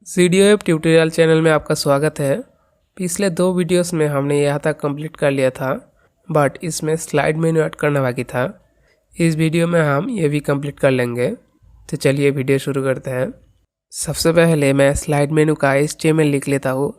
GDWeb tutorial channel में आपका स्वागत है। पिछले 2 वीडियोस में हमने यहाँ तक कंप्लीट कर लिया था, बट इसमें स्लाइड मेन्यू ऐड करना बाकी था। इस वीडियो में हम ये भी कंप्लीट कर लेंगे। तो चलिए वीडियो शुरू करते हैं। सबसे पहले मैं स्लाइड मेन्यू का HTML लिख लेता हूँ।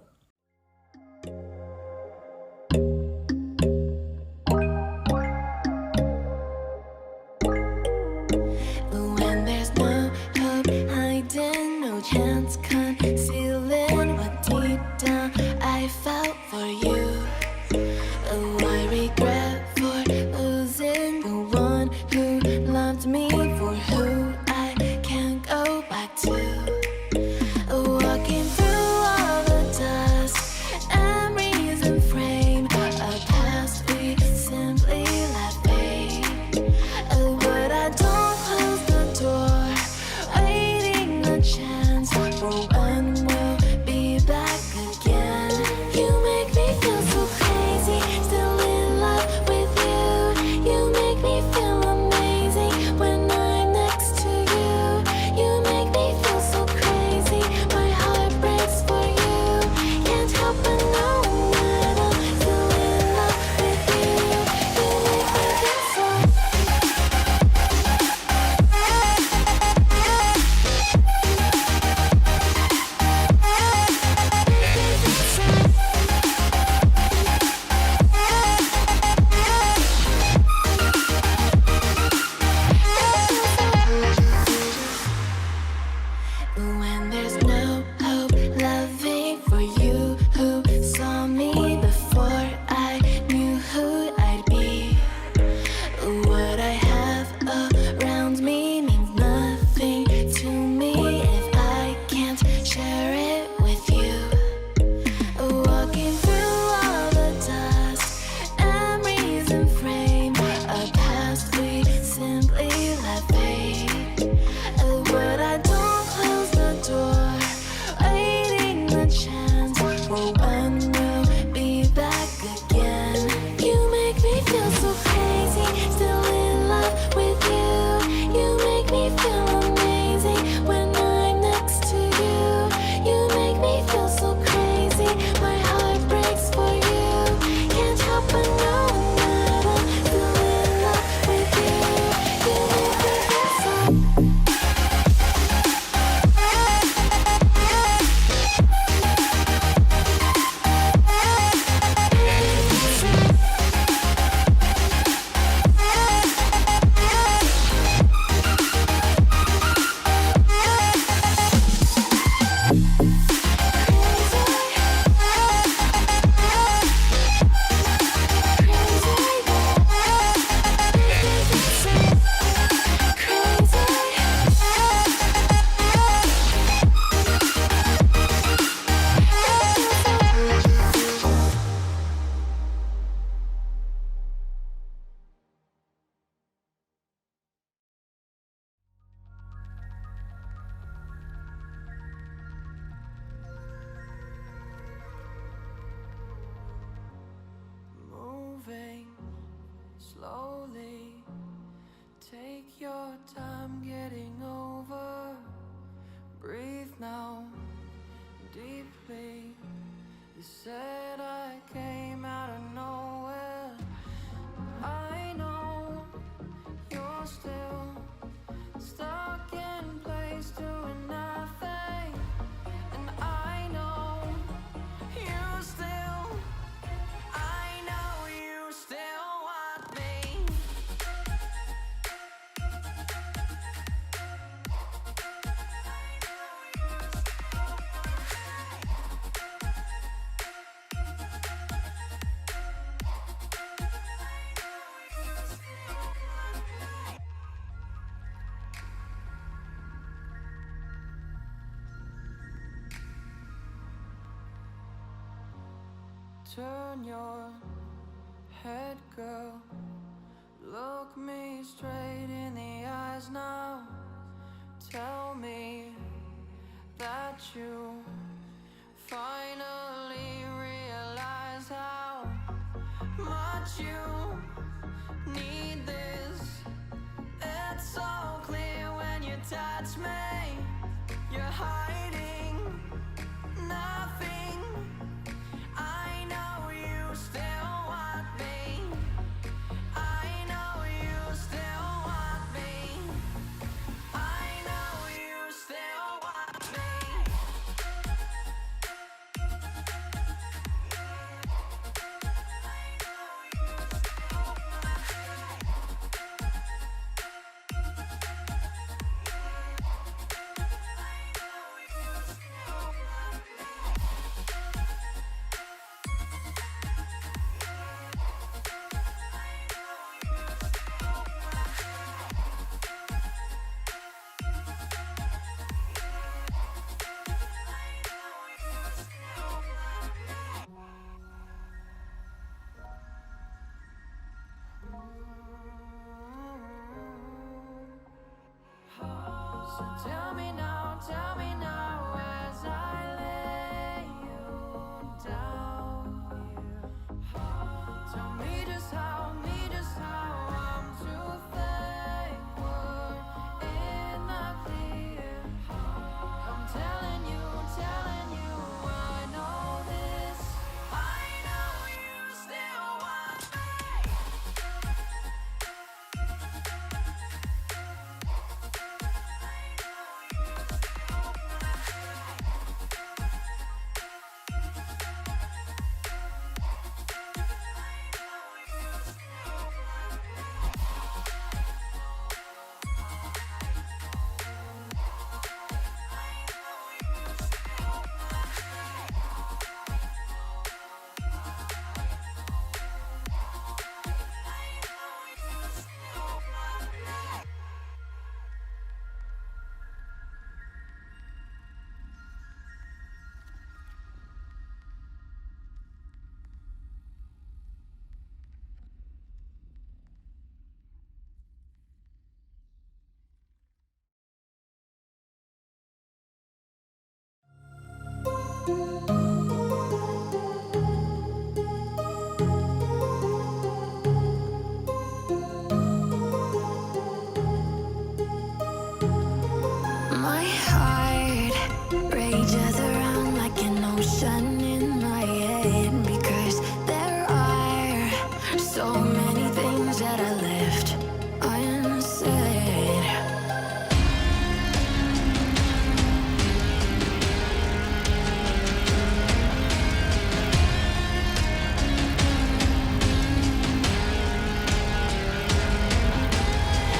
Slowly, take your time getting over. Breathe now, deeply. You said I came out of nowhere. I know you're still stuck in place doing nothing. And I know you still, I know you still want me. Turn your head, girl. Look me straight in the eyes now. Tell me that you finally realize how much you need this. It's so clear when you touch me. You're hiding Tell me now as I lay you down here. Tell me just how I'm to think we're in the clear. I'm telling you, I know this. I know you still want me. My heart rages around like an ocean in my head, because there are so many things that I left unsaid.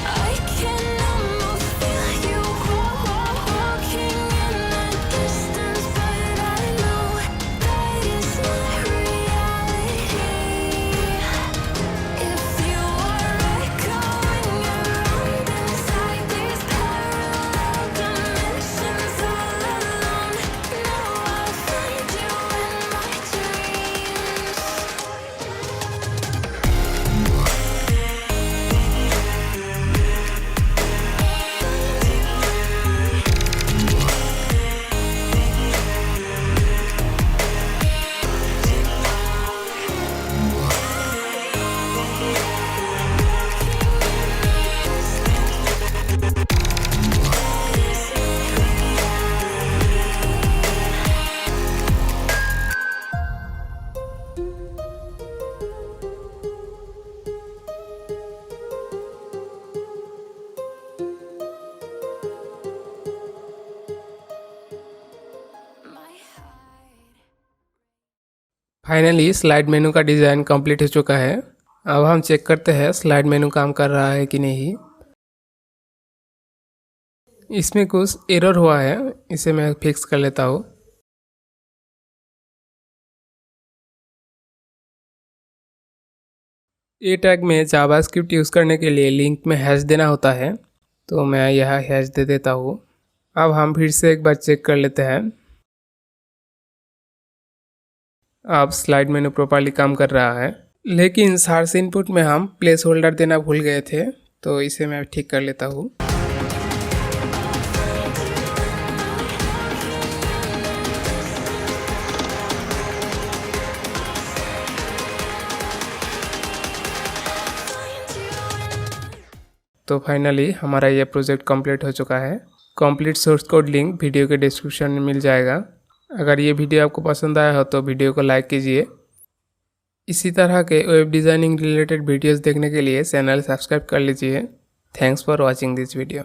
I can almost feel you walking in the distance, but I know that it's not reality. If you are echoing around inside these parallel dimensions all alone, now I'll find you in my dreams. Finally slide मेनू का design complete हो चुका है। अब हम check करते हैं slide मेनू काम कर रहा है कि नहीं। इसमें कुछ एरर हुआ है, इसे मैं फिक्स कर लेता हूँ। ए टैग में जावास्क्रिप्ट यूज़ करने के लिए लिंक में हैश देना होता है, तो मैं यह हैश दे देता हूँ। अब हम फिर से एक बार चेक कर लेते हैं। अब स्लाइड मेनू प्रॉपर्ली काम कर रहा है, लेकिन सार्स इनपुट में हम प्लेस होल्डर देना भूल गए थे, तो इसे मैं ठीक कर लेता हूँ। तो फाइनली हमारा ये प्रोजेक्ट कंप्लीट हो चुका है। Complete source code link video के डिस्क्रिप्शन में मिल जाएगा। अगर ये वीडियो आपको पसंद आया हो तो वीडियो को लाइक कीजिए। इसी तरह के वेब डिज़ाइनिंग रिलेटेड वीडियोस देखने के लिए चैनल सब्सक्राइब कर लीजिए। Thanks for watching this video.